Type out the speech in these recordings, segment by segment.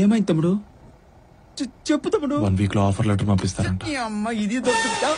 ఏమైంది తమ్ముడు? చెప్పు తమ్ముడు. 1 వీక్ లో ఆఫర్ లెటర్ పంపిస్తారంట. అమ్మ ఇది దొరుకుతా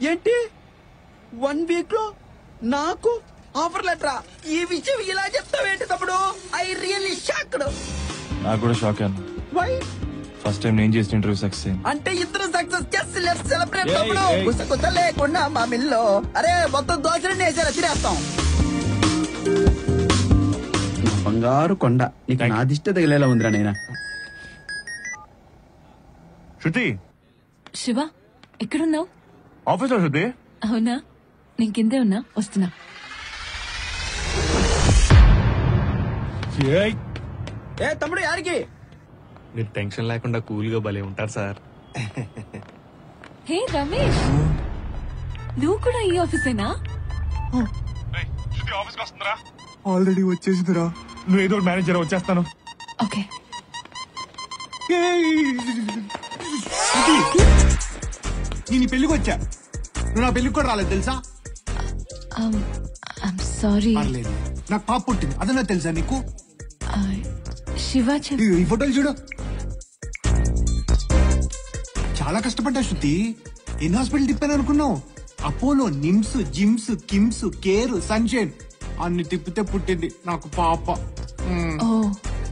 ఏంటి 1 వీక్ లో నాకు ఆఫర్ లెటరా? ఈ విషయం ఇలా చెప్తావేంటి తమ్ముడు? I really shocked. నాకు కూడా షాక్ అయ్యాను. వై? ఫస్ట్ టైం నేను చేసిన ఇంటర్వ్యూ సక్సెస్ అయింది. అంటే ఇద్దరు సక్సెస్ చేసి లెట్స్ సెలబ్రేట్ తమ్ముడు. గుసగుస లేకుండా మా మిల్లో అరే మొత్తం దోశలన్నీ వేసారా తినేస్తాం. బంగారు కొండ నీకు నా దిష్టి తగిలేలా ఉందిరా నైనా. శృతి శివ ఎక్కడున్నావు? ఆఫీస్ లో శృతి. అవునా, నేను కిందే ఉన్నా, వస్తున్నా. ఏ తమ్ముడు యాడికి? మీరు టెన్షన్ లేకుండా కూల్ గా భలే ఉంటారు సార్. హే రమేష్, నువ్వు కూడా ఈ ఆఫీసేనా? ఆల్రెడీ వచ్చేసిందిరా. నువ్వు ఏదో మేనేజర్ వచ్చేస్తాను. ఓకే. నేను పెళ్లికి వచ్చా, నువ్వు నా పెళ్లికి కూడా రాలేదు తెలుసా? సారీ. నాకు పాప పుట్టింది, అదన్నా తెలుసా నీకు? శివ ఈ ఫోటోలు చూడు. చాలా కష్టపడ్డా శృతి. ఎన్ని హాస్పిటల్ తిప్పాను అనుకున్నావు? Apollo, NIMS, gyms, KIMS, care, sunshine అన్ని తిప్పితే పుట్టింది నాకు పాప.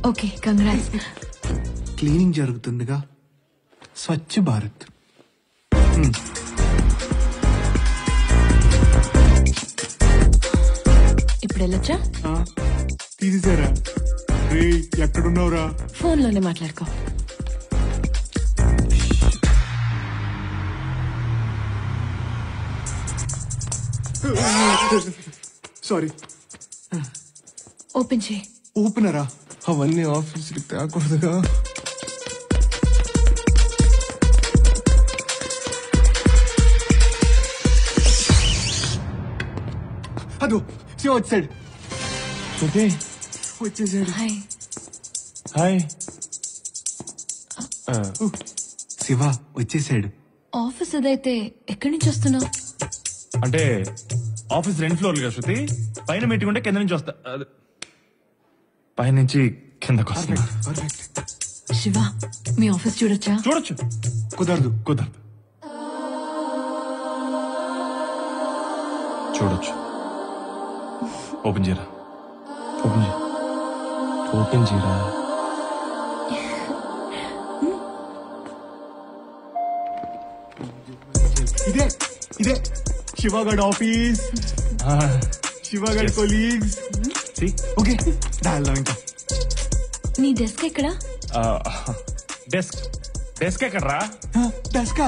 Okay, congrats. Cleaning జరుగుతుందిగా, Swachh Bharat. ఇప్పుడు వెళ్ళొచ్చా? తీసారా? ఎక్కడున్నావురా? ఫోన్ లోనే మాట్లాడుకో. సారీ. ఓపెన్ చేయి. ఓపెనరా? అవన్నీ ఆఫీస్కి తేకూడదుగా. అదో శివ వచ్చాడు. వచ్చేసాడు. హాయ్. హాయ్. శివ వచ్చేసాడు. ఆఫీస్ అదైతే ఎక్కడి నుంచి వస్తున్నావు? అంటే ఆఫీస్ 2 ఫ్లోర్లుగా శృతి. పైన మీటింగ్ ఉంటే కింద నుంచి వస్తా. పైనుంచి కిందకు వస్తా. శివ, మీ ఆఫీస్ చూడొచ్చా? చూడొచ్చు. కుదరదు. చూడొచ్చు. ఓపెన్ చేయరా. ఓపెన్ చేయరా. ఇదే శివగడ్ ఆఫీస్, శివగడ్ కొలీగ్స్. ఓకే దాల్లా ఇంకా. నీ డెస్క్ ఎక్కడా? డెస్క్ ఎక్కడరా? డెస్కా?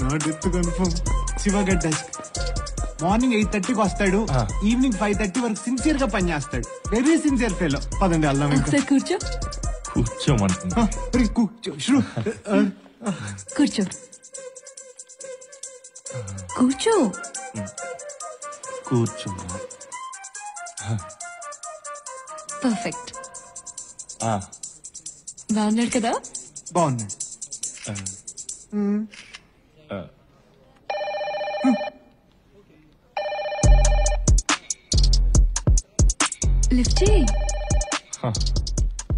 నా డెస్క్ కన్ఫర్మ్. శివగడ్ డెస్క్. మార్నింగ్ 8:30కి వస్తాడు, ఈవినింగ్ 5:30 వరకు సిన్సియర్ గా పని చేస్తాడు. Very sincere fellow. పదండి వెళ్దాం. ఒకసారి కూర్చో. కూర్చోమంటున్నా. కూర్చో. కూర్చో. కూర్చున్నా. పర్ఫెక్ట్. బాగున్నాడు కదా? బాగున్నాడు. లిఫ్ట్ చేయి.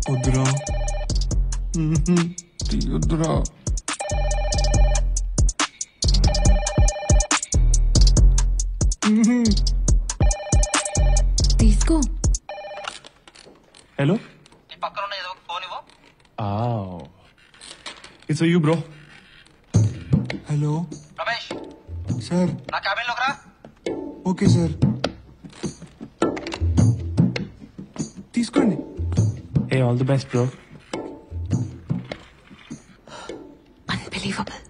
వద్దురా. వద్దురా. తీసుకో. హలో. నీ పక్కన ఉన్న ఏదో ఫోన్ ఇవ్వు. It's you bro. Hello Ramesh sir. నా క్యాబిన్ లోకి రా. Okay sir. తీసుకోండి. Hey, all the best, bro. Unbelievable.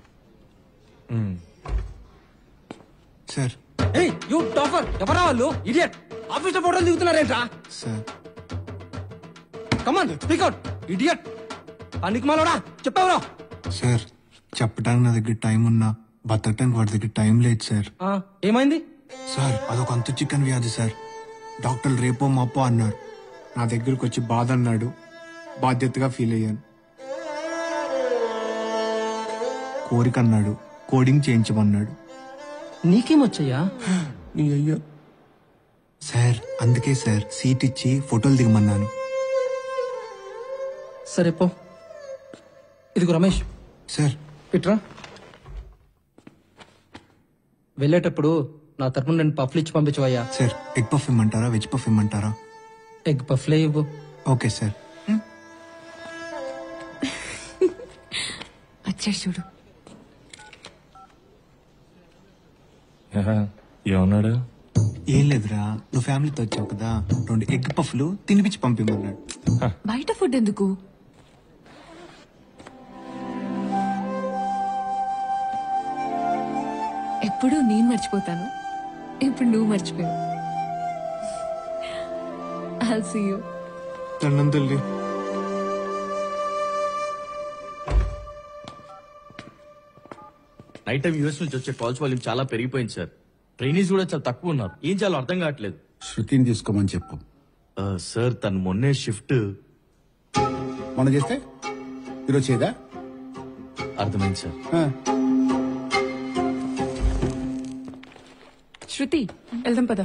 Sir. ఏయ్ యు టాఫర్, ఎవరా వాళ్ళు? ఇడియట్. ఆఫీస్ లో ఫోటోలు దిగుతున్నారేంట్రా? Sir. Come on speak out. Idiot. పనికిమాలోడా చెప్పావురా? సార్ చెప్పడానికి నా దగ్గర టైం ఉన్నా బతకటానికి వాడి దగ్గర టైం లేదు సార్. ఏమైంది సార్? అదొక అంతు చికెన్ వ్యాధి సార్. డాక్టర్లు రేపో మాపో అన్నారు. నా దగ్గరకు వచ్చి బాధ అన్నాడు. బాధ్యతగా ఫీల్ అయ్యాను. కోరిక అన్నాడు. కోడింగ్ చేయించమన్నాడు. నీకేమొచ్చయ్యా? అయ్యో సార్, అందుకే సార్ సీట్ ఇచ్చి ఫోటోలు దిగమన్నాను. సరే పో. ఇదిగో రమేష్, సార్ ఇట్రా. వెళ్ళేటప్పుడు నా తరపున నేను పఫ్లు ఇచ్చి పంపించవయ్యా. సార్ ఎగ్ పఫ్ ఇమ్మంటారా, వెజ్ పఫ్ ఇమ్మంటారా? ఎగ్ పఫ్లే ఇవ్వు. Okay sir. వచ్చాడు చూడు. ఏమన్నాడు? ఏం లేదురా, నువ్వు ఫ్యామిలీతో వచ్చావు కదా, 2 ఎగ్ పఫ్లు తినిపించి పంపిమ్మన్నాడు. బయట ఫుడ్ ఎందుకు? ఎప్పుడు నేను మర్చిపోతాను, ఇప్పుడు నువ్వు మర్చిపోయావు. I'll see you. దండం తల్లి. నైట్ టైం యూఎస్ నుంచి వచ్చే కాల్స్ వాల్యూమ్ చాలా పెరిగిపోయింది సార్. ట్రైనీస్ కూడా చాలా తక్కువ ఉన్నారు. ఏం చేయాలో అర్థం కావట్లేదు. శృతిని తీసుకోమని చెప్పు. సార్ తను మొన్నే షిఫ్ట్. మనం చేస్తే ఈరోజు చేయదా? అర్థమైంది సార్. శృతి, వెళ్దాం పద.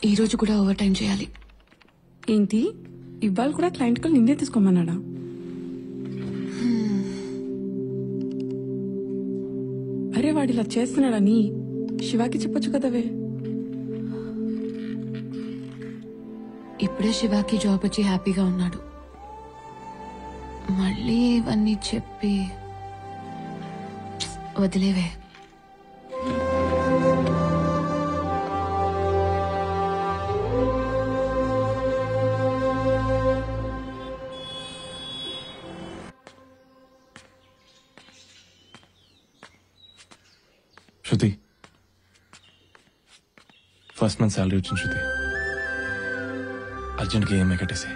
ఈ రోజు కూడా ఓవర్ టైం చేయాలి. ఏంటి ఇవాళ కూడా క్లయింట్ కాల్ నిన్నే తీసుకోమన్నాడా? అరే వాడు ఇలా చేస్తున్నాడని శివాకి చెప్పొచ్చు కదవే. ఇప్పుడే శివాకి జాబ్ వచ్చి హ్యాపీగా ఉన్నాడు. మళ్ళీ ఇవన్నీ చెప్పి వదిలేవే. శృతి, ఫస్ట్ మంత్ శాలరీ వచ్చింది. శృతి, అర్జెంట్గా ఈఎంఐ కట్టేసి.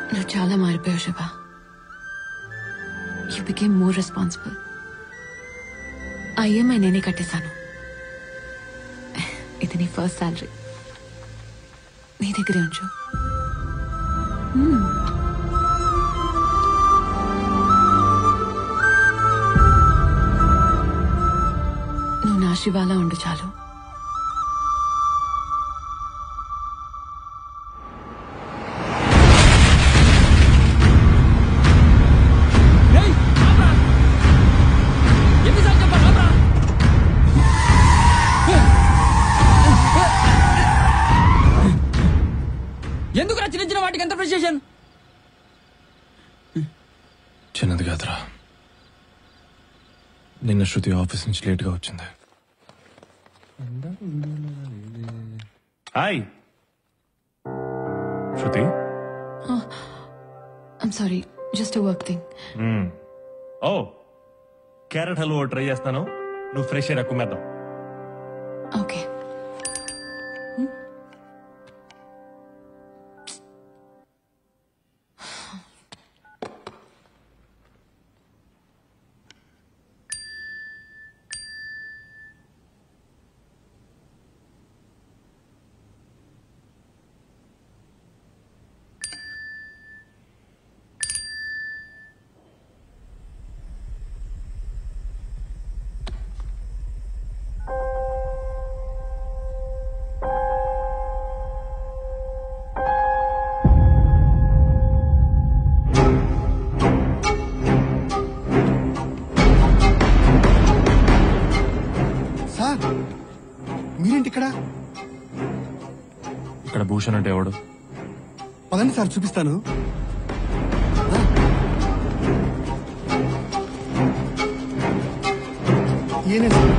నువ్వు చాలా మారిపోయావు Shiva. You became more responsible. ఆ ఈఎంఐ నేనే కట్టేశాను. ఇది నీ ఫస్ట్ శాలరీ, నీ దగ్గరే ఉంచు. నువ్వు నా శివాలా ఉండు చాలు. ఎందుకు చిన్న చిన్న వాటికి ఎంత ప్రెసిషన్? చిన్నది కాదురా, నిన్న శృతి ఆఫీస్ నుంచి లేట్ గా వచ్చింది. Hi Shruti. I'm sorry, just work thing. Oh, carrot halwa try చేస్తాను, నువ్వు ఫ్రెష్ ఎయిర్ కుమ్మేద్దాం. ఓకే. మీరేంటి ఇక్కడ? ఇక్కడ భూషణ్ అంటే ఎవడు? పదండి సార్, చూపిస్తాను. ఈయనే సార్.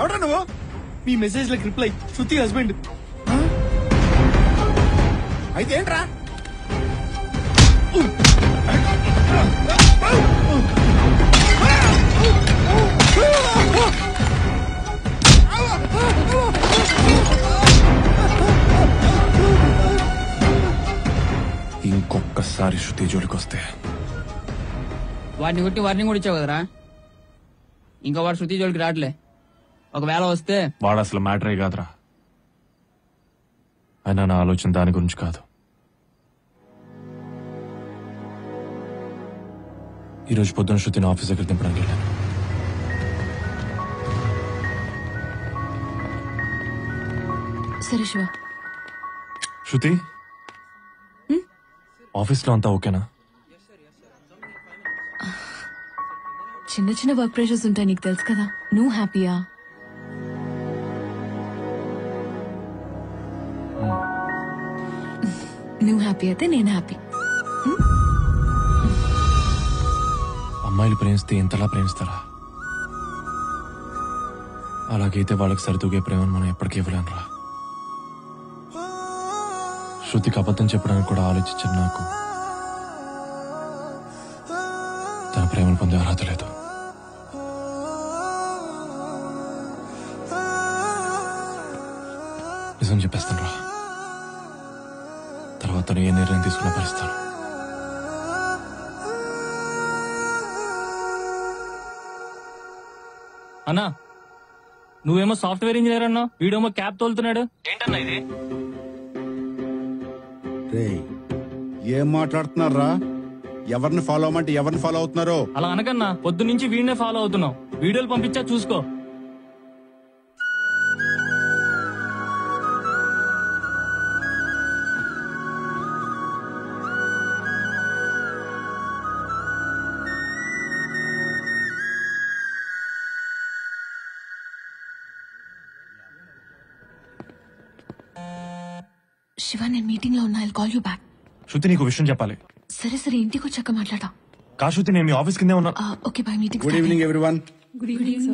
ఎవడ్రా నువ్వు? మీ మెసేజ్ లకు రిప్లై శృతి హస్బెండ్. అయితే ఏంట్రా? ఇంకొకసారి ఇంకోసారి శృతి జోలికి వస్తే వాడిని కొట్టి వారిని కూడా ఇచ్చావు కదరా, ఇంకా వాడు శృతి జోలికి రావట్లే. ఒకవేళ వస్తే వాడు అసలు మ్యాటరే కాదురా. అయినా నా ఆలోచన దాని గురించి కాదు. ఈరోజు పొద్దున్న శృతిని ఆఫీస్ దగ్గర దింపడానికి వెళ్ళాను. సరే శివ. శృతి, ఆఫీస్లో అంతా ఓకేనా? చిన్న చిన్న వర్క్ ప్రెషర్స్ ఉంటాయి, నీకు తెలుసు కదా. నువ్వు హ్యాపీయా? నువ్వు హ్యాపీ అయితే నేను హ్యాపీ. అమ్మాయిలు ప్రేమిస్తే ఇంతలా ప్రేమిస్తారా? అలాగైతే వాళ్ళకి సరితూగే ప్రేమను మనం ఎప్పటికీ ఇవ్వలేనురా. శృతికి అబద్ధం చెప్పడానికి కూడా ఆలోచించాను. నాకు తన ప్రేమను పొందే అర్హత లేదు. నిజం చెప్పేస్తాను రా. తర్వాత తను ఏ నిర్ణయం తీసుకున్నా భరిస్తాను. అన్నా, నువ్వేమో సాఫ్ట్వేర్ ఇంజనీర్ అన్నా, వీడేమో క్యాబ్ తోలుతున్నాడు. ఏంటన్నా ఇది? రేయ్, ఏం మాట్లాడుతున్నారా? ఎవరిని ఫాలో అవ్వమంటే ఎవరిని ఫాలో అవుతున్నారో? అలా అనకన్నా, పొద్దు నుంచి వీడినే ఫాలో అవుతున్నావు. వీడియోలు పంపించా చూసుకో. శివ, నేను మీటింగ్ లో ఉన్నా. I'll call you back. Shruti, నీకు విషయం చెప్పాలి. సరే సరే, ఇంటికి వచ్చాక మాట్లాడా. కా శృతి, నేను మీ ఆఫీస్ కిందే ఉన్నా. Okay bye. Meeting good evening everyone. Good evening.